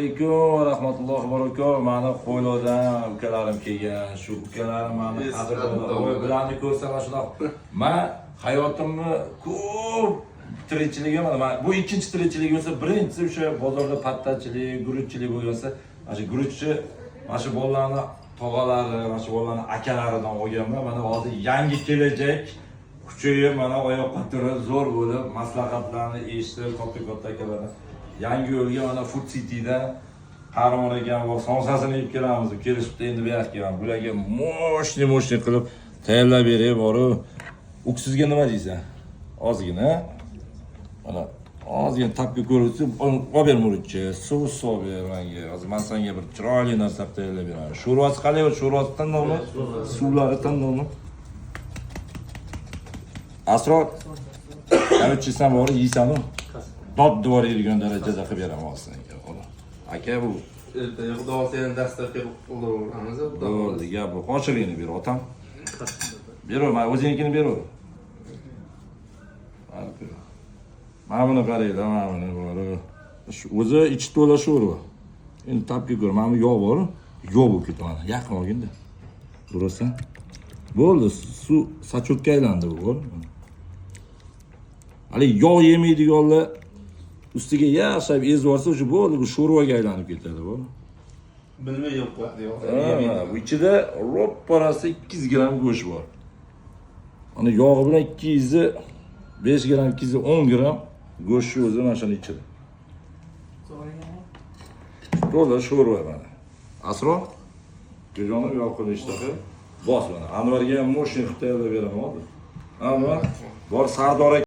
Alaykum rahmatullohi va barakatuh. Mani qo'ylardan ukalarim kelgan. Shu ukalarim mani qadrlab bilanni ko'rsa mana shunaqa. Men hayotimni ko'p tirikchiligim mana bu ikkinchi tirikchiligim bo'lsa, birinchisi o'sha bozorda pattachilik, guruchchilik bo'lsa, mana shu guruchchi mana shu bolalarni tog'alari, mana shu bolalarni akalaridan olganman. Mana hozir yangi kelajak kuchayib, mana oyoqqa turib zo'r bo'lib, maslahatlarni eshitib, katta akalarni yangi yo'lga mana Food City'da Qarmon ekan bor, somsasini yeb kelamiz deb kelishibdi. Endi bu yoqqa ham bularga moshni qilib tayyorlab berib borib, uksizga nima deysan? Ozgina. Mana ozgina tapga ko'rib, olib ber murutchi, suv solib ber menga. Hozir men senga bir chiroyli narsa tayyorlab beraman. Sho'rvasi qalay? Sho'rvasi tanlovmi? Suvlari tanlovmi? Asror, qancha bor yeysanmi? Dod duvor yurgan darajada qilib beraman hozir senga. Aka bu ertaga xudo seni dasturga qildiramiz. Bo'ldi, gap bu. Qochig'ini ber, otam. Beraver, men o'zingnikini beraver. Mana buni qaranglar, mana buni bor. O'zi ichi to'la sho'rva. Endi tapga ko'r, mana bu yog' bor. Yog' bo'lib ketadi. Yaqin olginda. Ko'rasan? Bo'ldi, suv sacho'tga aylandi bu, bor. Hali yog' yemaydiganlar ustiga yaxshilab ezib olsa, o'sha bo'ldi, bu sho'rvaga aylanib ketadi, bor. Bilmay yo'q qo'yadi, Bu ichida ro'pparasi 200 gram go'sht bor. Ana yog'i bilan 205 gram, 210 gram go'sht o'zi mana shuni ichida. To'la sho'rva mana. Asro, jo'jonim yo'q qilib ishtaha. Bos mana. Anvarga ham moshina qilib tayyorlab beraman hozir. Anvar, bor Sardor